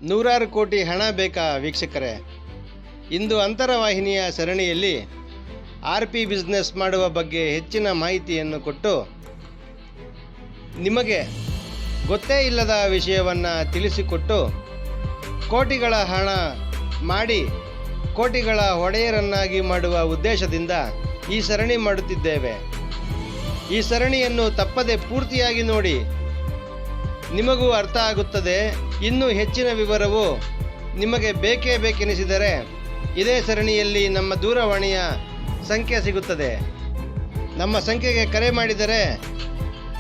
ನೂರಾರು ಕೋಟಿ ಹಣ ಬೇಕಾ ವೀಕ್ಷಕರೇ? ಇಂದು ಅಂತರವಾಹಿನಿಯ ಸರಣಿಯಲ್ಲಿ RP ಬಿಸ್ನೆಸ್ ಮಾಡುವ ಬಗ್ಗೆ ಹೆಚ್ಚಿನ ಮಾಹಿತಿಯನ್ನು ಕೊಟ್ಟು ನಿಮಗೆ ಗೊತ್ತೇ ಇಲ್ಲದ ವಿಷಯವನ್ನು ತಿಳಿಸಿಕೊಟ್ಟು ಕೋಟಿಗಳ ಹಣ ಮಾಡಿ ಕೋಟಿಗಳ ಒಡೆಯರನ್ನಾಗಿ ಮಾಡುವ ಉದ್ದೇಶದಿಂದ ಈ ಸರಣಿ ಮಾಡುತ್ತಿದ್ದೇವೆ. ಈ ಸರಣಿಯನ್ನು ತಪ್ಪದೆ ಪೂರ್ತಿಯಾಗಿ ನೋಡಿ, ನಿಮಗೂ ಅರ್ಥ ಆಗುತ್ತದೆ. ಇನ್ನೂ ಹೆಚ್ಚಿನ ವಿವರವು ನಿಮಗೆ ಬೇಕೆನಿಸಿದರೆ ಇದೇ ಸರಣಿಯಲ್ಲಿ ನಮ್ಮ ದೂರವಾಣಿಯ ಸಂಖ್ಯೆ ಸಿಗುತ್ತದೆ. ನಮ್ಮ ಸಂಖ್ಯೆಗೆ ಕರೆ ಮಾಡಿದರೆ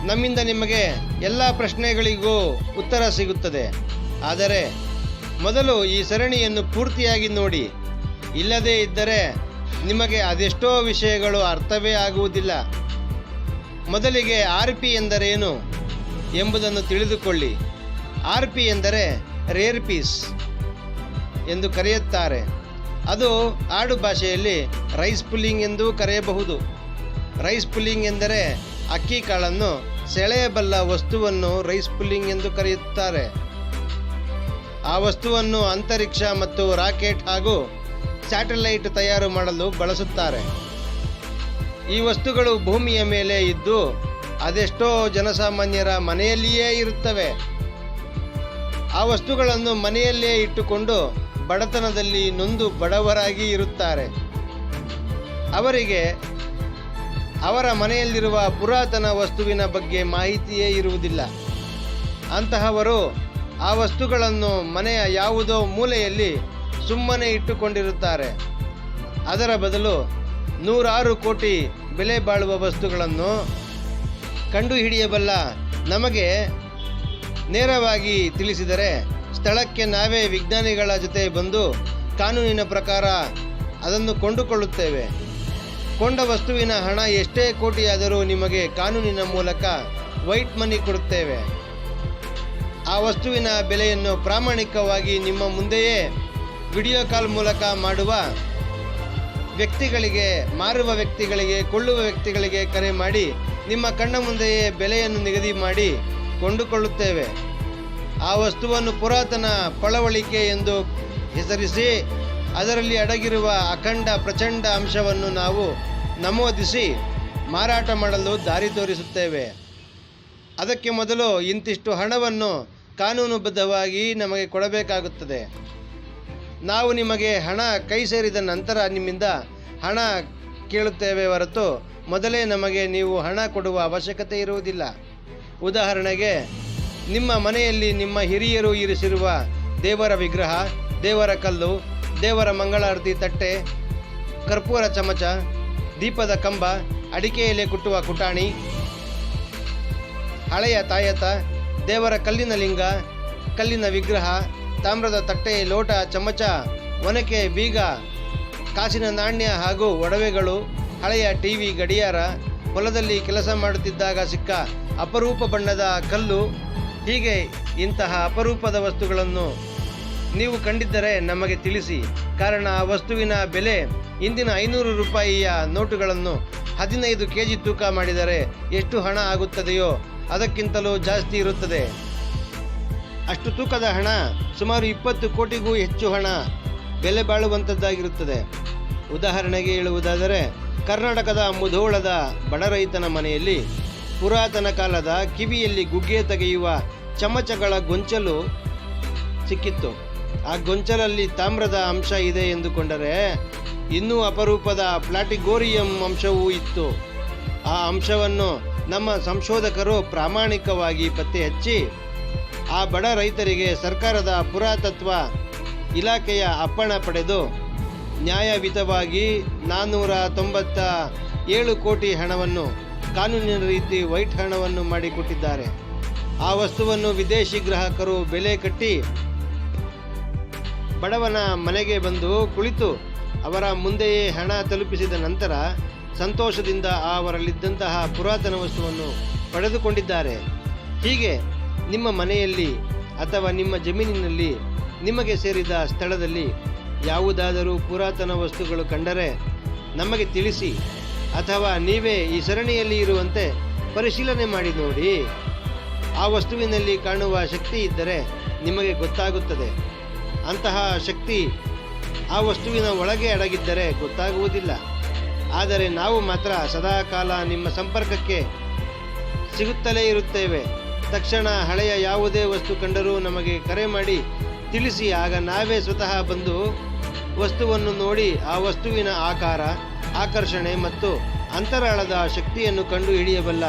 ನಮ್ಮಿಂದ ನಿಮಗೆ ಎಲ್ಲ ಪ್ರಶ್ನೆಗಳಿಗೂ ಉತ್ತರ ಸಿಗುತ್ತದೆ. ಆದರೆ ಮೊದಲು ಈ ಸರಣಿಯನ್ನು ಪೂರ್ತಿಯಾಗಿ ನೋಡಿ, ಇಲ್ಲದೇ ಇದ್ದರೆ ನಿಮಗೆ ಅದೆಷ್ಟೋ ವಿಷಯಗಳು ಅರ್ಥವೇ ಆಗುವುದಿಲ್ಲ. ಮೊದಲಿಗೆ RP ಎಂದರೇನು ಎಂಬುದನ್ನು ತಿಳಿದುಕೊಳ್ಳಿ. RP ಎಂದರೆ ರೇರ್ ಪೀಸ್ ಎಂದು ಕರೆಯುತ್ತಾರೆ. ಅದು ಆಡು ಭಾಷೆಯಲ್ಲಿ ರೈಸ್ ಪುಲ್ಲಿಂಗ್ ಎಂದು ಕರೆಯಬಹುದು. ರೈಸ್ ಪುಲ್ಲಿಂಗ್ ಎಂದರೆ ಅಕ್ಕಿ ಕಾಳನ್ನು ಸೆಳೆಯಬಲ್ಲ ವಸ್ತುವನ್ನು ರೈಸ್ ಪುಲ್ಲಿಂಗ್ ಎಂದು ಕರೆಯುತ್ತಾರೆ. ಆ ವಸ್ತುವನ್ನು ಅಂತರಿಕ್ಷ ಮತ್ತು ರಾಕೆಟ್ ಹಾಗೂ ಸ್ಯಾಟಲೈಟ್ ತಯಾರು ಮಾಡಲು ಬಳಸುತ್ತಾರೆ. ಈ ವಸ್ತುಗಳು ಭೂಮಿಯ ಮೇಲೆ ಇದ್ದು ಅದೆಷ್ಟೋ ಜನಸಾಮಾನ್ಯರ ಮನೆಯಲ್ಲಿಯೇ ಇರುತ್ತವೆ. ಆ ವಸ್ತುಗಳನ್ನು ಮನೆಯಲ್ಲೇ ಇಟ್ಟುಕೊಂಡು ಬಡತನದಲ್ಲಿ ನೊಂದು ಬಡವರಾಗಿ ಇರುತ್ತಾರೆ. ಅವರಿಗೆ ಅವರ ಮನೆಯಲ್ಲಿರುವ ಪುರಾತನ ವಸ್ತುವಿನ ಬಗ್ಗೆ ಮಾಹಿತಿಯೇ ಇರುವುದಿಲ್ಲ. ಅಂತಹವರು ಆ ವಸ್ತುಗಳನ್ನು ಮನೆಯ ಯಾವುದೋ ಮೂಲೆಯಲ್ಲಿ ಸುಮ್ಮನೆ ಇಟ್ಟುಕೊಂಡಿರುತ್ತಾರೆ. ಅದರ ಬದಲು ನೂರಾರು ಕೋಟಿ ಬೆಲೆ ಬಾಳುವ ವಸ್ತುಗಳನ್ನು ಕಂಡುಹಿಡಿಯಬಲ್ಲ ನಮಗೆ ನೇರವಾಗಿ ತಿಳಿಸಿದರೆ ಸ್ಥಳಕ್ಕೆ ನಾವೇ ವಿಜ್ಞಾನಿಗಳ ಜೊತೆ ಬಂದು ಕಾನೂನಿನ ಪ್ರಕಾರ ಅದನ್ನು ಕೊಂಡುಕೊಳ್ಳುತ್ತೇವೆ. ಕೊಂಡ ವಸ್ತುವಿನ ಹಣ ಎಷ್ಟೇ ಕೋಟಿಯಾದರೂ ನಿಮಗೆ ಕಾನೂನಿನ ಮೂಲಕ ವೈಟ್ ಮನಿ ಕೊಡುತ್ತೇವೆ. ಆ ವಸ್ತುವಿನ ಬೆಲೆಯನ್ನು ಪ್ರಾಮಾಣಿಕವಾಗಿ ನಿಮ್ಮ ಮುಂದೆಯೇ ವಿಡಿಯೋ ಕಾಲ್ ಮೂಲಕ ಮಾಡುವ ವ್ಯಕ್ತಿಗಳಿಗೆ, ಮಾರುವ ವ್ಯಕ್ತಿಗಳಿಗೆ, ಕೊಳ್ಳುವ ವ್ಯಕ್ತಿಗಳಿಗೆ ಕರೆ ಮಾಡಿ ನಿಮ್ಮ ಕಣ್ಣ ಮುಂದೆಯೇ ಬೆಲೆಯನ್ನು ನಿಗದಿ ಮಾಡಿ ಕೊಂಡುಕೊಳ್ಳುತ್ತೇವೆ. ಆ ವಸ್ತುವನ್ನು ಪುರಾತನ ಪಳವಳಿಕೆ ಎಂದು ಹೆಸರಿಸಿ ಅದರಲ್ಲಿ ಅಡಗಿರುವ ಅಖಂಡ ಪ್ರಚಂಡ ಅಂಶವನ್ನು ನಾವು ನಮೂದಿಸಿ ಮಾರಾಟ ಮಾಡಲು ದಾರಿ ತೋರಿಸುತ್ತೇವೆ. ಅದಕ್ಕೆ ಮೊದಲು ಇಂತಿಷ್ಟು ಹಣವನ್ನು ಕಾನೂನುಬದ್ಧವಾಗಿ ನಮಗೆ ಕೊಡಬೇಕಾಗುತ್ತದೆ. ನಾವು ನಿಮಗೆ ಹಣ ಕೈ ಸೇರಿದ ನಂತರ ನಿಮ್ಮಿಂದ ಹಣ ಕೇಳುತ್ತೇವೆ ಹೊರತು ಮೊದಲೇ ನಮಗೆ ನೀವು ಹಣ ಕೊಡುವ ಅವಶ್ಯಕತೆ ಇರುವುದಿಲ್ಲ. ಉದಾಹರಣೆಗೆ, ನಿಮ್ಮ ಮನೆಯಲ್ಲಿ ನಿಮ್ಮ ಹಿರಿಯರು ಇರಿಸಿರುವ ದೇವರ ವಿಗ್ರಹ, ದೇವರ ಕಲ್ಲು, ದೇವರ ಮಂಗಳಾರತಿ ತಟ್ಟೆ, ಕರ್ಪೂರ ಚಮಚ, ದೀಪದ ಕಂಬ, ಅಡಿಕೆ ಎಲೆ ಕುಟ್ಟುವ ಕುಟಾಣಿ, ಹಳೆಯ ತಾಯತ, ದೇವರ ಕಲ್ಲಿನ ಲಿಂಗ, ಕಲ್ಲಿನ ವಿಗ್ರಹ, ತಾಮ್ರದ ತಟ್ಟೆ, ಲೋಟ, ಚಮಚ, ಒನಕೆ, ಬೀಗ, ಕಾಸಿನ ನಾಣ್ಯ ಹಾಗೂ ಒಡವೆಗಳು, ಹಳೆಯ TV, ಗಡಿಯಾರ, ಹೊಲದಲ್ಲಿ ಕೆಲಸ ಮಾಡುತ್ತಿದ್ದಾಗ ಸಿಕ್ಕ ಅಪರೂಪ ಬಣ್ಣದ ಕಲ್ಲು, ಹೀಗೆ ಇಂತಹ ಅಪರೂಪದ ವಸ್ತುಗಳನ್ನು ನೀವು ಕಂಡಿದ್ದರೆ ನಮಗೆ ತಿಳಿಸಿ. ಕಾರಣ ಆ ವಸ್ತುವಿನ ಬೆಲೆ ಇಂದಿನ 500 ರೂಪಾಯಿಯ ನೋಟುಗಳನ್ನು 15 kg ತೂಕ ಮಾಡಿದರೆ ಎಷ್ಟು ಹಣ ಆಗುತ್ತದೆಯೋ ಅದಕ್ಕಿಂತಲೂ ಜಾಸ್ತಿ ಇರುತ್ತದೆ. ಅಷ್ಟು ತೂಕದ ಹಣ ಸುಮಾರು 20 ಕೋಟಿಗೂ ಹೆಚ್ಚು ಹಣ ಬೆಲೆ ಬಾಳುವಂಥದ್ದಾಗಿರುತ್ತದೆ. ಉದಾಹರಣೆಗೆ ಹೇಳುವುದಾದರೆ, ಕರ್ನಾಟಕದ ಮುಧೋಳದ ಬಡ ರೈತನ ಮನೆಯಲ್ಲಿ ಪುರಾತನ ಕಾಲದ ಕಿವಿಯಲ್ಲಿ ಗುಗ್ಗೆ ತೆಗೆಯುವ ಚಮಚಗಳ ಗೊಂಚಲು ಸಿಕ್ಕಿತ್ತು. ಆ ಗೊಂಚಲಲ್ಲಿ ತಾಮ್ರದ ಅಂಶ ಇದೆ ಎಂದುಕೊಂಡರೆ ಇನ್ನೂ ಅಪರೂಪದ ಪ್ಲಾಟಿಗೋರಿಯಂ ಅಂಶವೂ ಇತ್ತು. ಆ ಅಂಶವನ್ನು ನಮ್ಮ ಸಂಶೋಧಕರು ಪ್ರಾಮಾಣಿಕವಾಗಿ ಪತ್ತೆ ಹಚ್ಚಿ ಆ ಬಡ ರೈತರಿಗೆ ಸರ್ಕಾರದ ಪುರಾತತ್ವ ಇಲಾಖೆಯ ಅಪ್ಪಣೆ ಪಡೆದು ನ್ಯಾಯಯುತವಾಗಿ 497 ಕೋಟಿ ಹಣವನ್ನು ಕಾನೂನಿನ ರೀತಿ ವೈಟ್ ಹಣವನ್ನು ಮಾಡಿಕೊಟ್ಟಿದ್ದಾರೆ. ಆ ವಸ್ತುವನ್ನು ವಿದೇಶಿ ಗ್ರಾಹಕರು ಬೆಲೆ ಕಟ್ಟಿ ಬಡವನ ಮನೆಗೆ ಬಂದು ಕುಳಿತು ಅವರ ಮುಂದೆಯೇ ಹಣ ತಲುಪಿಸಿದ ನಂತರ ಸಂತೋಷದಿಂದ ಅವರಲ್ಲಿದ್ದಂತಹ ಪುರಾತನ ವಸ್ತುವನ್ನು ಪಡೆದುಕೊಂಡಿದ್ದಾರೆ. ಹೀಗೆ ನಿಮ್ಮ ಮನೆಯಲ್ಲಿ ಅಥವಾ ನಿಮ್ಮ ಜಮೀನಿನಲ್ಲಿ ನಿಮಗೆ ಸೇರಿದ ಸ್ಥಳದಲ್ಲಿ ಯಾವುದಾದರೂ ಪುರಾತನ ವಸ್ತುಗಳು ಕಂಡರೆ ನಮಗೆ ತಿಳಿಸಿ, ಅಥವಾ ನೀವೇ ಈ ಸರಣಿಯಲ್ಲಿ ಇರುವಂತೆ ಪರಿಶೀಲನೆ ಮಾಡಿ ನೋಡಿ. ಆ ವಸ್ತುವಿನಲ್ಲಿ ಕಾಣುವ ಶಕ್ತಿ ಇದ್ದರೆ ನಿಮಗೆ ಗೊತ್ತಾಗುತ್ತದೆ. ಅಂತಹ ಶಕ್ತಿ ಆ ವಸ್ತುವಿನ ಒಳಗೆ ಅಡಗಿದ್ದರೆ ಗೊತ್ತಾಗುವುದಿಲ್ಲ. ಆದರೆ ನಾವು ಮಾತ್ರ ಸದಾಕಾಲ ನಿಮ್ಮ ಸಂಪರ್ಕಕ್ಕೆ ಸಿಗುತ್ತಲೇ ಇರುತ್ತೇವೆ. ತಕ್ಷಣ ಹಳೆಯ ಯಾವುದೇ ವಸ್ತು ಕಂಡರೂ ನಮಗೆ ಕರೆ ಮಾಡಿ ತಿಳಿಸಿ. ಆಗ ನಾವೇ ಸ್ವತಃ ಬಂದು ವಸ್ತುವನ್ನು ನೋಡಿ ಆ ವಸ್ತುವಿನ ಆಕಾರ, ಆಕರ್ಷಣೆ ಮತ್ತು ಅಂತರಾಳದ ಶಕ್ತಿಯನ್ನು ಕಂಡು ಹಿಡಿಯಬಲ್ಲ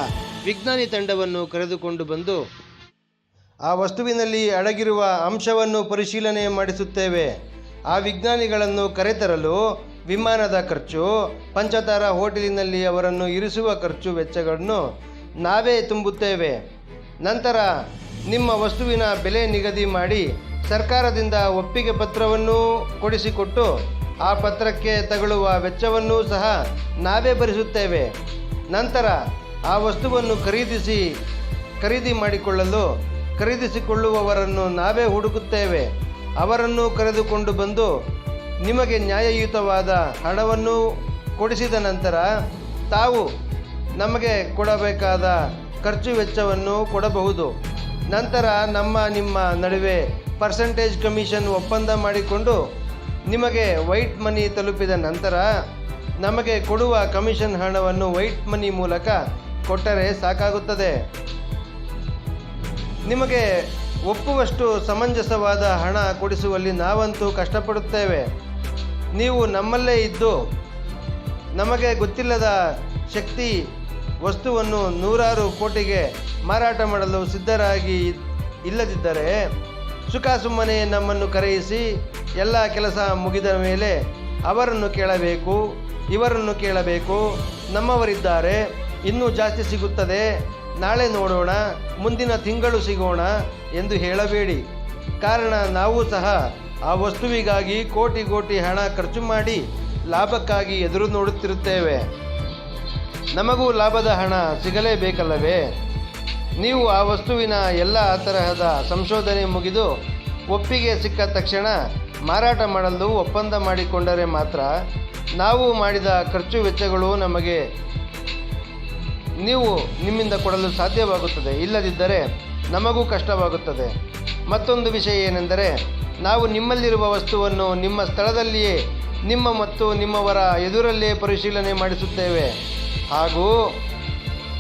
ವಿಜ್ಞಾನಿ ತಂಡವನ್ನು ಕರೆದುಕೊಂಡು ಬಂದು ಆ ವಸ್ತುವಿನಲ್ಲಿ ಅಡಗಿರುವ ಅಂಶವನ್ನು ಪರಿಶೀಲನೆ ಮಾಡಿಸುತ್ತೇವೆ. ಆ ವಿಜ್ಞಾನಿಗಳನ್ನು ಕರೆತರಲು ವಿಮಾನದ ಖರ್ಚು, ಪಂಚತಾರಾ ಹೋಟೆಲಿನಲ್ಲಿ ಅವರನ್ನು ಇರಿಸುವ ಖರ್ಚು ವೆಚ್ಚಗಳನ್ನು ನಾವೇ ತುಂಬುತ್ತೇವೆ. ನಂತರ ನಿಮ್ಮ ವಸ್ತುವಿನ ಬೆಲೆ ನಿಗದಿ ಮಾಡಿ ಸರ್ಕಾರದಿಂದ ಒಪ್ಪಿಗೆ ಪತ್ರವನ್ನೂ ಕೊಡಿಸಿಕೊಟ್ಟು ಆ ಪತ್ರಕ್ಕೆ ತಗಲುವ ವೆಚ್ಚವನ್ನೂ ಸಹ ನಾವೇ ಭರಿಸುತ್ತೇವೆ. ನಂತರ ಆ ವಸ್ತುವನ್ನು ಖರೀದಿಸಿಕೊಳ್ಳುವವರನ್ನು ನಾವೇ ಹುಡುಕುತ್ತೇವೆ. ಅವರನ್ನು ಕರೆದುಕೊಂಡು ಬಂದು ನಿಮಗೆ ನ್ಯಾಯಯುತವಾದ ಹಣವನ್ನು ಕೊಡಿಸಿದ ನಂತರ ತಾವು ನಮಗೆ ಕೊಡಬೇಕಾದ ಖರ್ಚು ವೆಚ್ಚವನ್ನು ಕೊಡಬಹುದು. ನಂತರ ನಿಮ್ಮ ನಡುವೆ ಪರ್ಸೆಂಟೇಜ್ ಕಮಿಷನ್ ಒಪ್ಪಂದ ಮಾಡಿಕೊಂಡು ನಿಮಗೆ ವೈಟ್ ಮನಿ ತಲುಪಿದ ನಂತರ ನಮಗೆ ಕೊಡುವ ಕಮಿಷನ್ ಹಣವನ್ನು ವೈಟ್ ಮನಿ ಮೂಲಕ ಕೊಟ್ಟರೆ ಸಾಕಾಗುತ್ತದೆ. ನಿಮಗೆ ಒಪ್ಪುವಷ್ಟು ಸಮಂಜಸವಾದ ಹಣ ಕೊಡಿಸುವಲ್ಲಿ ನಾವಂತೂ ಕಷ್ಟಪಡುತ್ತೇವೆ. ನೀವು ನಮ್ಮಲ್ಲೇ ಇದ್ದು ನಮಗೆ ಗೊತ್ತಿಲ್ಲದ ಶಕ್ತಿ ವಸ್ತುವನ್ನು ನೂರಾರು ಕೋಟಿಗೆ ಮಾರಾಟ ಮಾಡಲು ಸಿದ್ಧರಾಗಿ ಇಲ್ಲದಿದ್ದರೆ ಸುಮ್ಮನೆ ನಮ್ಮನ್ನು ಕರೆಯಿಸಿ. ಎಲ್ಲ ಕೆಲಸ ಮುಗಿದ ಮೇಲೆ ಅವರನ್ನು ಕೇಳಬೇಕು, ಇವರನ್ನು ಕೇಳಬೇಕು, ನಮ್ಮವರಿದ್ದಾರೆ, ಇನ್ನೂ ಜಾಸ್ತಿ ಸಿಗುತ್ತದೆ, ನಾಳೆ ನೋಡೋಣ, ಮುಂದಿನ ತಿಂಗಳು ಸಿಗೋಣ ಎಂದು ಹೇಳಬೇಡಿ. ಕಾರಣ ನಾವು ಸಹ ಆ ವಸ್ತುವಿಗಾಗಿ ಕೋಟಿ ಹಣ ಖರ್ಚು ಮಾಡಿ ಲಾಭಕ್ಕಾಗಿ ಎದುರು ನೋಡುತ್ತಿರುತ್ತೇವೆ. ನಮಗೂ ಲಾಭದ ಹಣ ಸಿಗಲೇಬೇಕಲ್ಲವೇ? ನೀವು ಆ ವಸ್ತುವಿನ ಎಲ್ಲ ತರಹದ ಸಂಶೋಧನೆ ಮುಗಿದು ಒಪ್ಪಿಗೆ ಸಿಕ್ಕ ತಕ್ಷಣ ಮಾರಾಟ ಮಾಡಲು ಒಪ್ಪಂದ ಮಾಡಿಕೊಂಡರೆ ಮಾತ್ರ ನಾವು ಮಾಡಿದ ಖರ್ಚು ವೆಚ್ಚಗಳು ನೀವು ನಿಮ್ಮಿಂದ ಕೊಡಲು ಸಾಧ್ಯವಾಗುತ್ತದೆ. ಇಲ್ಲದಿದ್ದರೆ ನಮಗೂ ಕಷ್ಟವಾಗುತ್ತದೆ. ಮತ್ತೊಂದು ವಿಷಯ ಏನೆಂದರೆ, ನಾವು ನಿಮ್ಮಲ್ಲಿರುವ ವಸ್ತುವನ್ನು ನಿಮ್ಮ ಸ್ಥಳದಲ್ಲಿಯೇ ನಿಮ್ಮ ಮತ್ತು ನಿಮ್ಮವರ ಎದುರಲ್ಲೇ ಪರಿಶೀಲನೆ ಮಾಡಿಸುತ್ತೇವೆ. ಹಾಗೂ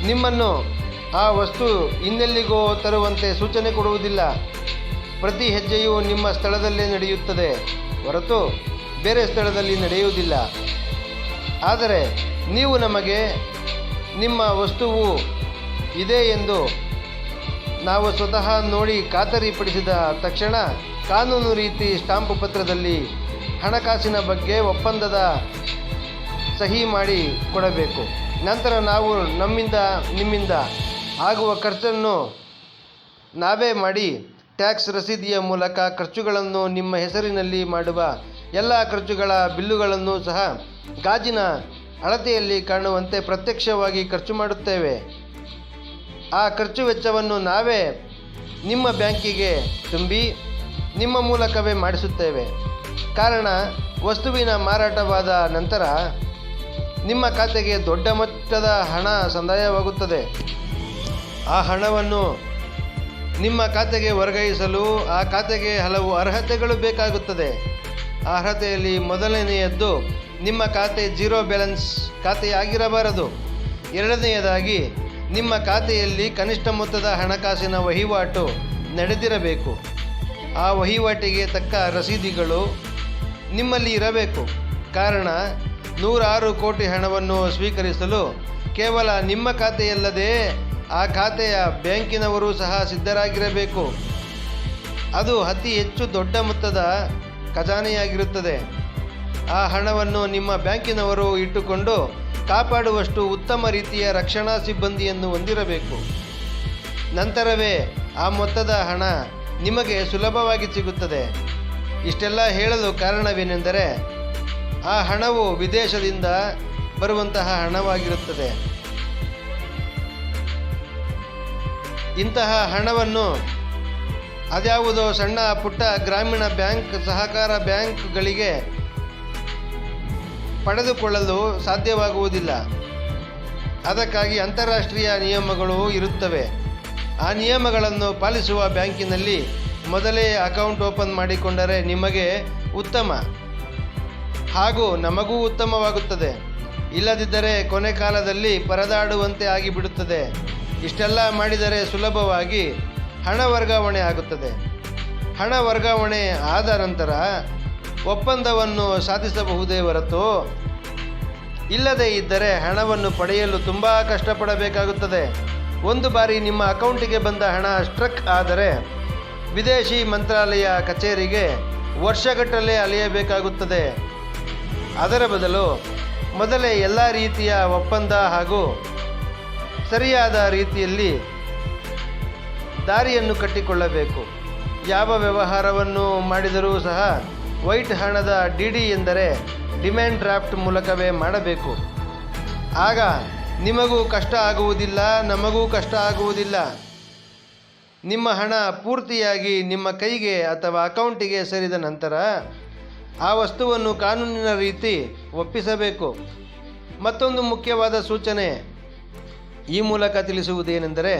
ನಿಮ್ಮನ್ನು ಆ ವಸ್ತು ಇನ್ನೆಲ್ಲಿಗೋ ತರುವಂತೆ ಸೂಚನೆ ಕೊಡುವುದಿಲ್ಲ. ಪ್ರತಿ ಹೆಜ್ಜೆಯೂ ನಿಮ್ಮ ಸ್ಥಳದಲ್ಲೇ ನಡೆಯುತ್ತದೆ ಹೊರತು ಬೇರೆ ಸ್ಥಳದಲ್ಲಿ ನಡೆಯುವುದಿಲ್ಲ. ಆದರೆ ನೀವು ನಮಗೆ ನಿಮ್ಮ ವಸ್ತುವು ಇದೆ ಎಂದು ನಾವು ಸ್ವತಃ ನೋಡಿ ಖಾತರಿಪಡಿಸಿದ ತಕ್ಷಣ ಕಾನೂನು ರೀತಿ ಸ್ಟಾಂಪ್ ಪತ್ರದಲ್ಲಿ ಹಣಕಾಸಿನ ಬಗ್ಗೆ ಒಪ್ಪಂದದ ಸಹಿ ಮಾಡಿ ಕೊಡಬೇಕು. ನಂತರ ನಾವು ನಿಮ್ಮಿಂದ ಆಗುವ ಖರ್ಚನ್ನು ನಾವೇ ಮಾಡಿ ಟ್ಯಾಕ್ಸ್ ರಸೀದಿಯ ಮೂಲಕ ಖರ್ಚುಗಳನ್ನು ನಿಮ್ಮ ಹೆಸರಿನಲ್ಲಿ ಮಾಡುವ ಎಲ್ಲ ಖರ್ಚುಗಳ ಬಿಲ್ಲುಗಳನ್ನು ಸಹ ಗಾಜಿನ ಅಳತೆಯಲ್ಲಿ ಕಾಣುವಂತೆ ಪ್ರತ್ಯಕ್ಷವಾಗಿ ಖರ್ಚು ಮಾಡುತ್ತೇವೆ. ಆ ಖರ್ಚು ವೆಚ್ಚವನ್ನು ನಾವೇ ನಿಮ್ಮ ಬ್ಯಾಂಕಿಗೆ ತುಂಬಿ ನಿಮ್ಮ ಮೂಲಕವೇ ಮಾಡಿಸುತ್ತೇವೆ. ಕಾರಣ ವಸ್ತುವಿನ ಮಾರಾಟವಾದ ನಂತರ ನಿಮ್ಮ ಖಾತೆಗೆ ದೊಡ್ಡ ಮೊತ್ತದ ಹಣ ಸಂದಾಯವಾಗುತ್ತದೆ. ಆ ಹಣವನ್ನು ನಿಮ್ಮ ಖಾತೆಗೆ ವರ್ಗಾಯಿಸಲು ಆ ಖಾತೆಗೆ ಹಲವು ಅರ್ಹತೆಗಳು ಬೇಕಾಗುತ್ತದೆ. ಆ ಅರ್ಹತೆಯಲ್ಲಿ ಮೊದಲನೆಯದ್ದು, ನಿಮ್ಮ ಖಾತೆ ಝೀರೋ ಬ್ಯಾಲೆನ್ಸ್ ಖಾತೆಯಾಗಿರಬಾರದು. ಎರಡನೆಯದಾಗಿ, ನಿಮ್ಮ ಖಾತೆಯಲ್ಲಿ ಕನಿಷ್ಠ ಮೊತ್ತದ ಹಣಕಾಸಿನ ವಹಿವಾಟು ನಡೆದಿರಬೇಕು. ಆ ವಹಿವಾಟಿಗೆ ತಕ್ಕ ರಸೀದಿಗಳು ನಿಮ್ಮಲ್ಲಿ ಇರಬೇಕು. ಕಾರಣ ನೂರಾರು ಕೋಟಿ ಹಣವನ್ನು ಸ್ವೀಕರಿಸಲು ಕೇವಲ ನಿಮ್ಮ ಖಾತೆಯಲ್ಲದೆ ಆ ಖಾತೆಯ ಬ್ಯಾಂಕಿನವರು ಸಹ ಸಿದ್ಧರಾಗಿರಬೇಕು. ಅದು ಅತಿ ಹೆಚ್ಚು ದೊಡ್ಡ ಮೊತ್ತದ ಖಜಾನೆಯಾಗಿರುತ್ತದೆ. ಆ ಹಣವನ್ನು ನಿಮ್ಮ ಬ್ಯಾಂಕಿನವರು ಇಟ್ಟುಕೊಂಡು ಕಾಪಾಡುವಷ್ಟು ಉತ್ತಮ ರೀತಿಯ ರಕ್ಷಣಾ ಸಿಬ್ಬಂದಿಯನ್ನು ಹೊಂದಿರಬೇಕು. ನಂತರವೇ ಆ ಮೊತ್ತದ ಹಣ ನಿಮಗೆ ಸುಲಭವಾಗಿ ಸಿಗುತ್ತದೆ. ಇಷ್ಟೆಲ್ಲ ಹೇಳಲು ಕಾರಣವೇನೆಂದರೆ, ಆ ಹಣವು ವಿದೇಶದಿಂದ ಬರುವಂತಹ ಹಣವಾಗಿರುತ್ತದೆ. ಇಂತಹ ಹಣವನ್ನು ಅದ್ಯಾವುದೋ ಸಣ್ಣ ಪುಟ್ಟ ಗ್ರಾಮೀಣ ಬ್ಯಾಂಕ್, ಸಹಕಾರ ಬ್ಯಾಂಕ್ಗಳಿಗೆ ಪಡೆದುಕೊಳ್ಳಲು ಸಾಧ್ಯವಾಗುವುದಿಲ್ಲ. ಅದಕ್ಕಾಗಿ ಅಂತಾರಾಷ್ಟ್ರೀಯ ನಿಯಮಗಳು ಇರುತ್ತವೆ. ಆ ನಿಯಮಗಳನ್ನು ಪಾಲಿಸುವ ಬ್ಯಾಂಕಿನಲ್ಲಿ ಮೊದಲೇ ಅಕೌಂಟ್ ಓಪನ್ ಮಾಡಿಕೊಂಡರೆ ನಿಮಗೆ ಉತ್ತಮ ಹಾಗೂ ನಮಗೂ ಉತ್ತಮವಾಗುತ್ತದೆ. ಇಲ್ಲದಿದ್ದರೆ ಕೊನೆ ಕಾಲದಲ್ಲಿ ಪರದಾಡುವಂತೆ ಆಗಿಬಿಡುತ್ತದೆ. ಇಷ್ಟೆಲ್ಲ ಮಾಡಿದರೆ ಸುಲಭವಾಗಿ ಹಣ ವರ್ಗಾವಣೆ ಆಗುತ್ತದೆ. ಹಣ ವರ್ಗಾವಣೆ ಆದ ನಂತರ ಒಪ್ಪಂದವನ್ನು ಸಾಧಿಸಬಹುದೇ ಹೊರತು ಇಲ್ಲದೇ ಇದ್ದರೆ ಹಣವನ್ನು ಪಡೆಯಲು ತುಂಬ ಕಷ್ಟಪಡಬೇಕಾಗುತ್ತದೆ. ಒಂದು ಬಾರಿ ನಿಮ್ಮ ಅಕೌಂಟಿಗೆ ಬಂದ ಹಣ ಸ್ಟ್ರಕ್ ಆದರೆ ವಿದೇಶಿ ಮಂತ್ರಾಲಯ ಕಚೇರಿಗೆ ವರ್ಷಗಟ್ಟಲೆ ಅಲೆಯಬೇಕಾಗುತ್ತದೆ. ಅದರ ಬದಲು ಮೊದಲೇ ಎಲ್ಲ ರೀತಿಯ ಒಪ್ಪಂದ ಹಾಗೂ ಸರಿಯಾದ ರೀತಿಯಲ್ಲಿ ದಾರಿಯನ್ನು ಕಟ್ಟಿಕೊಳ್ಳಬೇಕು. ಯಾವ ವ್ಯವಹಾರವನ್ನು ಮಾಡಿದರೂ ಸಹ ವೈಟ್ ಹಣದ ಡಿಡಿ ಎಂದರೆ ಡಿಮ್ಯಾಂಡ್ ಡ್ರಾಫ್ಟ್ ಮೂಲಕವೇ ಮಾಡಬೇಕು. ಆಗ ನಿಮಗೂ ಕಷ್ಟ ಆಗುವುದಿಲ್ಲ, ನಮಗೂ ಕಷ್ಟ ಆಗುವುದಿಲ್ಲ. ನಿಮ್ಮ ಹಣ ಪೂರ್ತಿಯಾಗಿ ನಿಮ್ಮ ಕೈಗೆ ಅಥವಾ ಅಕೌಂಟಿಗೆ ಸೇರಿದ ನಂತರ ಆ ವಸ್ತುವನ್ನು ಕಾನೂನಿನ ರೀತಿ ಒಪ್ಪಿಸಬೇಕು. ಮತ್ತೊಂದು ಮುಖ್ಯವಾದ ಸೂಚನೆ ಈ ಮೂಲಕ ತಿಳಿಸುವುದೇನೆಂದರೆ,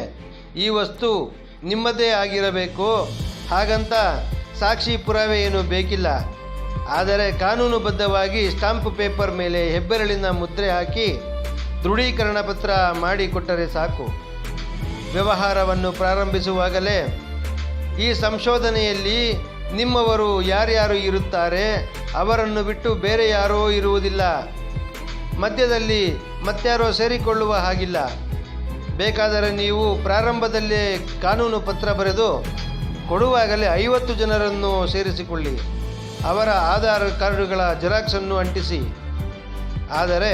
ಈ ವಸ್ತು ನಿಮ್ಮದೇ ಆಗಿರಬೇಕು. ಹಾಗಂತ ಸಾಕ್ಷಿ ಪುರಾವೆ ಏನು ಬೇಕಿಲ್ಲ. ಆದರೆ ಕಾನೂನುಬದ್ಧವಾಗಿ ಸ್ಟಾಂಪ್ ಪೇಪರ್ ಮೇಲೆ ಹೆಬ್ಬೆರಳಿನ ಮುದ್ರೆ ಹಾಕಿ ದೃಢೀಕರಣ ಪತ್ರ ಮಾಡಿಕೊಟ್ಟರೆ ಸಾಕು. ವ್ಯವಹಾರವನ್ನು ಪ್ರಾರಂಭಿಸುವಾಗಲೇ ಈ ಸಂಶೋಧನೆಯಲ್ಲಿ ನಿಮ್ಮವರು ಯಾರ್ಯಾರು ಇರುತ್ತಾರೆ ಅವರನ್ನು ಬಿಟ್ಟು ಬೇರೆ ಯಾರೋ ಇರುವುದಿಲ್ಲ. ಮಧ್ಯದಲ್ಲಿ ಮತ್ಯಾರೋ ಸೇರಿಕೊಳ್ಳುವ ಹಾಗಿಲ್ಲ. ಬೇಕಾದರೆ ನೀವು ಪ್ರಾರಂಭದಲ್ಲೇ ಕಾನೂನು ಪತ್ರ ಬರೆದು ಕೊಡುವಾಗಲೇ 50 ಜನರನ್ನು ಸೇರಿಸಿಕೊಳ್ಳಿ. ಅವರ ಆಧಾರ್ ಕಾರ್ಡುಗಳ ಜೆರಾಕ್ಸನ್ನು ಅಂಟಿಸಿ. ಆದರೆ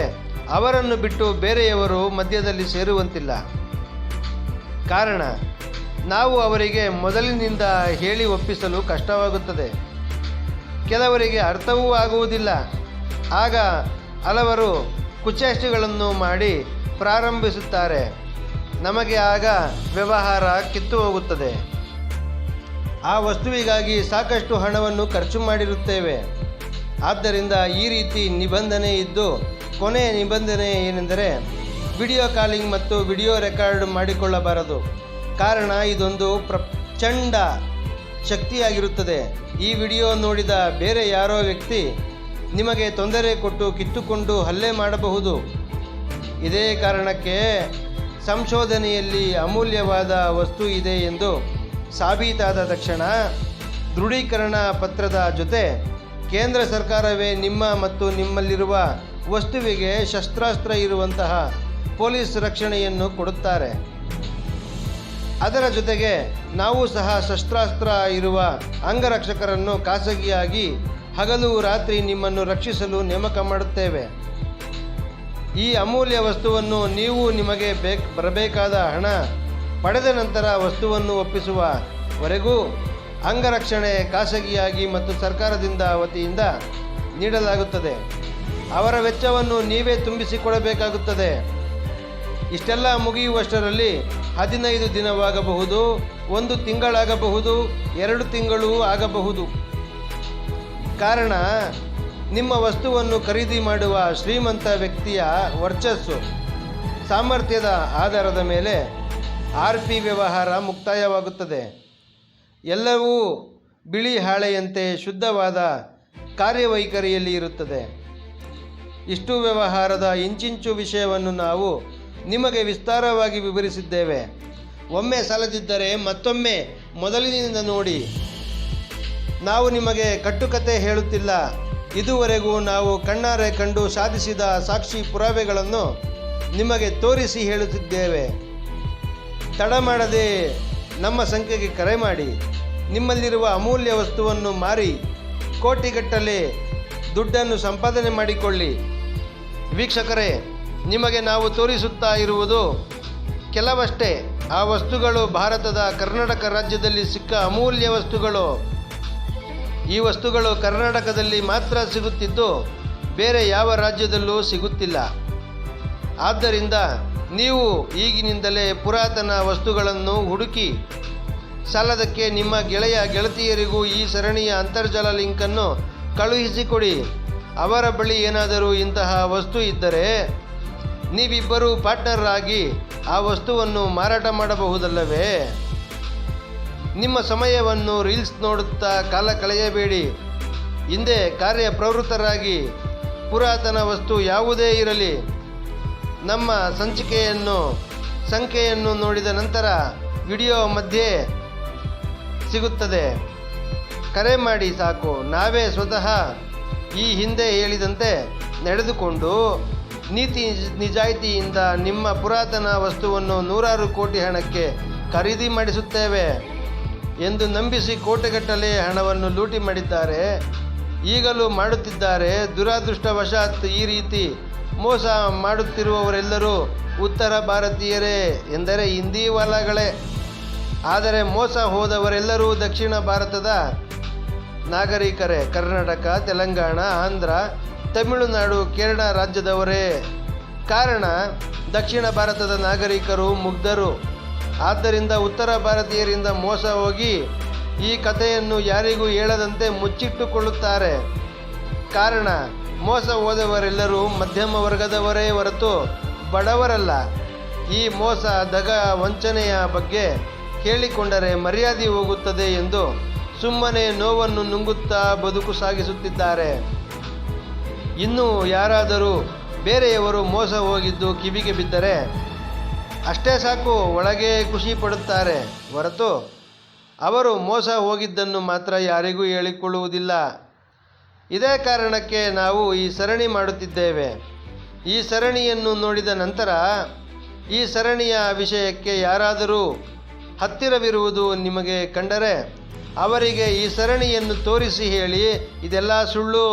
ಅವರನ್ನು ಬಿಟ್ಟು ಬೇರೆಯವರು ಮಧ್ಯದಲ್ಲಿ ಸೇರುವಂತಿಲ್ಲ. ಕಾರಣ, ನಾವು ಅವರಿಗೆ ಮೊದಲಿನಿಂದ ಹೇಳಿ ಒಪ್ಪಿಸಲು ಕಷ್ಟವಾಗುತ್ತದೆ. ಕೆಲವರಿಗೆ ಅರ್ಥವೂ ಆಗುವುದಿಲ್ಲ. ಆಗ ಹಲವರು ಕುಚೇಷ್ಟೆಗಳನ್ನು ಮಾಡಿ ಪ್ರಾರಂಭಿಸುತ್ತಾರೆ. ನಮಗೆ ಆಗ ವ್ಯವಹಾರ ಕಿತ್ತು ಹೋಗುತ್ತದೆ. ಆ ವಸ್ತುವಿಗಾಗಿ ಸಾಕಷ್ಟು ಹಣವನ್ನು ಖರ್ಚು ಮಾಡಿರುತ್ತೇವೆ. ಆದ್ದರಿಂದ ಈ ರೀತಿ ನಿಬಂಧನೆ ಇದ್ದು, ಕೊನೆಯ ನಿಬಂಧನೆ ಏನೆಂದರೆ ವಿಡಿಯೋ ಕಾಲಿಂಗ್ ಮತ್ತು ವಿಡಿಯೋ ರೆಕಾರ್ಡ್ ಮಾಡಿಕೊಳ್ಳಬಾರದು. ಕಾರಣ, ಇದೊಂದು ಪ್ರಚಂಡ ಶಕ್ತಿಯಾಗಿರುತ್ತದೆ. ಈ ವಿಡಿಯೋ ನೋಡಿದ ಬೇರೆ ಯಾರೋ ವ್ಯಕ್ತಿ ನಿಮಗೆ ತೊಂದರೆ ಕೊಟ್ಟು ಕಿತ್ತುಕೊಂಡು ಹಲ್ಲೆ ಮಾಡಬಹುದು. ಇದೇ ಕಾರಣಕ್ಕೆ ಸಂಶೋಧನೆಯಲ್ಲಿ ಅಮೂಲ್ಯವಾದ ವಸ್ತು ಇದೆ ಎಂದು ಸಾಬೀತಾದ ತಕ್ಷಣ ದೃಢೀಕರಣ ಪತ್ರದ ಜೊತೆ ಕೇಂದ್ರ ಸರ್ಕಾರವೇ ನಿಮ್ಮ ಮತ್ತು ನಿಮ್ಮಲ್ಲಿರುವ ವಸ್ತುವಿಗೆ ಶಸ್ತ್ರಾಸ್ತ್ರ ಇರುವಂತಹ ಪೊಲೀಸ್ ರಕ್ಷಣೆಯನ್ನು ಕೊಡುತ್ತಾರೆ. ಅದರ ಜೊತೆಗೆ ನಾವು ಸಹ ಶಸ್ತ್ರಾಸ್ತ್ರ ಇರುವ ಅಂಗರಕ್ಷಕರನ್ನು ಖಾಸಗಿಯಾಗಿ ಹಗಲು ರಾತ್ರಿ ನಿಮ್ಮನ್ನು ರಕ್ಷಿಸಲು ನೇಮಕ ಮಾಡುತ್ತೇವೆ. ಈ ಅಮೂಲ್ಯ ವಸ್ತುವನ್ನು ನೀವು ನಿಮಗೆ ಬರಬೇಕಾದ ಹಣ ಪಡೆದ ನಂತರ ವಸ್ತುವನ್ನು ಒಪ್ಪಿಸುವವರೆಗೂ ಅಂಗರಕ್ಷಣೆ ಖಾಸಗಿಯಾಗಿ ಮತ್ತು ಸರ್ಕಾರದಿಂದ ವತಿಯಿಂದ ನೀಡಲಾಗುತ್ತದೆ. ಅವರ ವೆಚ್ಚವನ್ನು ನೀವೇ ತುಂಬಿಸಿಕೊಡಬೇಕಾಗುತ್ತದೆ. ಇಷ್ಟೆಲ್ಲ ಮುಗಿಯುವಷ್ಟರಲ್ಲಿ 15 ದಿನವಾಗಬಹುದು, 1 ತಿಂಗಳಾಗಬಹುದು, 2 ತಿಂಗಳು ಆಗಬಹುದು. ಕಾರಣ, ನಿಮ್ಮ ವಸ್ತುವನ್ನು ಖರೀದಿ ಮಾಡುವ ಶ್ರೀಮಂತ ವ್ಯಕ್ತಿಯ ವರ್ಚಸ್ಸು ಸಾಮರ್ಥ್ಯದ ಆಧಾರದ ಮೇಲೆ RP ವ್ಯವಹಾರ ಮುಕ್ತಾಯವಾಗುತ್ತದೆ. ಎಲ್ಲವೂ ಬಿಳಿ ಹಾಳೆಯಂತೆ ಶುದ್ಧವಾದ ಕಾರ್ಯವೈಖರಿಯಲ್ಲಿ ಇರುತ್ತದೆ. ಇಷ್ಟು ವ್ಯವಹಾರದ ಇಂಚಿಂಚು ವಿಷಯವನ್ನು ನಾವು ನಿಮಗೆ ವಿಸ್ತಾರವಾಗಿ ವಿವರಿಸಿದ್ದೇವೆ. ಒಮ್ಮೆ ಸಾಲದಿದ್ದರೆ ಮತ್ತೊಮ್ಮೆ ಮೊದಲಿನಿಂದ ನೋಡಿ. ನಾವು ನಿಮಗೆ ಕಟ್ಟುಕತೆ ಹೇಳುತ್ತಿಲ್ಲ. ಇದುವರೆಗೂ ನಾವು ಕಣ್ಣಾರೆ ಕಂಡು ಸಾಧಿಸಿದ ಸಾಕ್ಷಿ ಪುರಾವೆಗಳನ್ನು ನಿಮಗೆ ತೋರಿಸಿ ಹೇಳುತ್ತಿದ್ದೇವೆ. ತಡ ಮಾಡದೆ ನಮ್ಮ ಸಂಖ್ಯೆಗೆ ಕರೆ ಮಾಡಿ ನಿಮ್ಮಲ್ಲಿರುವ ಅಮೂಲ್ಯ ವಸ್ತುವನ್ನು ಮಾರಿ ಕೋಟಿಗಟ್ಟಲೆ ದುಡ್ಡನ್ನು ಸಂಪಾದನೆ ಮಾಡಿಕೊಳ್ಳಿ. ವೀಕ್ಷಕರೇ, ನಿಮಗೆ ನಾವು ತೋರಿಸುತ್ತಾ ಇರುವುದು ಕೆಲವಷ್ಟೇ. ಆ ವಸ್ತುಗಳು ಭಾರತದ ಕರ್ನಾಟಕ ರಾಜ್ಯದಲ್ಲಿ ಸಿಕ್ಕ ಅಮೂಲ್ಯ ವಸ್ತುಗಳು. ಈ ವಸ್ತುಗಳು ಕರ್ನಾಟಕದಲ್ಲಿ ಮಾತ್ರ ಸಿಗುತ್ತಿದ್ದು ಬೇರೆ ಯಾವ ರಾಜ್ಯದಲ್ಲೂ ಸಿಗುತ್ತಿಲ್ಲ. ಆದ್ದರಿಂದ ನೀವು ಈಗಿನಿಂದಲೇ ಪುರಾತನ ವಸ್ತುಗಳನ್ನು ಹುಡುಕಿ ಸಾಲದಕ್ಕೆ ನಿಮ್ಮ ಗೆಳೆಯ ಗೆಳತಿಯರಿಗೂ ಈ ಸರಣಿಯ ಅಂತರ್ಜಾಲ ಲಿಂಕನ್ನು ಕಳುಹಿಸಿಕೊಡಿ. ಅವರ ಬಳಿ ಏನಾದರೂ ಇಂತಹ ವಸ್ತು ಇದ್ದರೆ ನೀವಿಬ್ಬರೂ ಪಾರ್ಟ್ನರ್ ಆಗಿ ಆ ವಸ್ತುವನ್ನು ಮಾರಾಟ ಮಾಡಬಹುದಲ್ಲವೇ? ನಿಮ್ಮ ಸಮಯವನ್ನು ರೀಲ್ಸ್ ನೋಡುತ್ತಾ ಕಾಲ ಕಳೆಯಬೇಡಿ. ಹಿಂದೆ ಕಾರ್ಯಪ್ರವೃತ್ತರಾಗಿ. ಪುರಾತನ ವಸ್ತು ಯಾವುದೇ ಇರಲಿ, ನಮ್ಮ ಸಂಖ್ಯೆಯನ್ನು ನೋಡಿದ ನಂತರ ವಿಡಿಯೋ ಮಧ್ಯೆ ಸಿಗುತ್ತದೆ. ಕರೆ ಮಾಡಿ ಸಾಕು. ನಾವೇ ಸ್ವತಃ ಈ ಹಿಂದೆ ಹೇಳಿದಂತೆ ನಡೆದುಕೊಂಡು ನೀತಿ ನಿಜಾಯಿತಿಯಿಂದ ನಿಮ್ಮ ಪುರಾತನ ವಸ್ತುವನ್ನು 100 ಕೋಟಿ ಹಣಕ್ಕೆ ಖರೀದಿ ಮಾಡಿಸುತ್ತೇವೆ ಎಂದು ನಂಬಿಸಿ ಕೋಟೆಗಟ್ಟಲೆ ಹಣವನ್ನು ಲೂಟಿ ಮಾಡಿದ್ದಾರೆ. ಈಗಲೂ ಮಾಡುತ್ತಿದ್ದಾರೆ. ದುರಾದೃಷ್ಟವಶಾತ್ ಈ ರೀತಿ ಮೋಸ ಮಾಡುತ್ತಿರುವವರೆಲ್ಲರೂ ಉತ್ತರ ಭಾರತೀಯರೇ, ಎಂದರೆ ಹಿಂದಿವಾಲಾಗಳೇ. ಆದರೆ ಮೋಸ ಹೋದವರೆಲ್ಲರೂ ದಕ್ಷಿಣ ಭಾರತದ ನಾಗರಿಕರೇ. ಕರ್ನಾಟಕ, ತೆಲಂಗಾಣ, ಆಂಧ್ರ, ತಮಿಳುನಾಡು, ಕೇರಳ ರಾಜ್ಯದವರೇ. ಕಾರಣ, ದಕ್ಷಿಣ ಭಾರತದ ನಾಗರಿಕರು ಮುಗ್ಧರು. ಆದ್ದರಿಂದ ಉತ್ತರ ಭಾರತೀಯರಿಂದ ಮೋಸ ಹೋಗಿ ಈ ಕಥೆಯನ್ನು ಯಾರಿಗೂ ಹೇಳದಂತೆ ಮುಚ್ಚಿಟ್ಟುಕೊಳ್ಳುತ್ತಾರೆ. ಕಾರಣ, ಮೋಸ ಹೋದವರೆಲ್ಲರೂ ಮಧ್ಯಮ ವರ್ಗದವರೇ ಹೊರತು ಬಡವರಲ್ಲ. ಈ ಮೋಸ, ದಗ, ವಂಚನೆಯ ಬಗ್ಗೆ ಕೇಳಿಕೊಂಡರೆ ಮರ್ಯಾದೆ ಹೋಗುತ್ತದೆ ಎಂದು ಸುಮ್ಮನೆ ನೋವನ್ನು ನುಂಗುತ್ತಾ ಬದುಕು ಸಾಗಿಸುತ್ತಿದ್ದಾರೆ. ಇನ್ನು ಯಾರಾದರೂ ಬೇರೆಯವರು ಮೋಸ ಹೋಗಿದ್ದು ಕಿವಿಗೆ ಬಿದ್ದರೆ ಅಷ್ಟೇ ಸಾಕು, ಒಳಗೆ ಖುಷಿ ಪಡುತ್ತಾರೆ ಹೊರತು ಅವರು ಮೋಸ ಹೋಗಿದ್ದನ್ನು ಮಾತ್ರ ಯಾರಿಗೂ ಹೇಳಿಕೊಳ್ಳುವುದಿಲ್ಲ. ಇದೇ ಕಾರಣಕ್ಕೆ ನಾವು ಈ ಸರಣಿ ಮಾಡುತ್ತಿದ್ದೇವೆ. ಈ ಸರಣಿಯನ್ನು ನೋಡಿದ ನಂತರ ಈ ಸರಣಿಯ ವಿಷಯಕ್ಕೆ ಯಾರಾದರೂ ಹತ್ತಿರವಿರುವುದು ನಿಮಗೆ ಕಂಡರೆ ಅವರಿಗೆ ಈ ಸರಣಿಯನ್ನು ತೋರಿಸಿ ಹೇಳಿ, ಇದೆಲ್ಲ ಸುಳ್ಳು.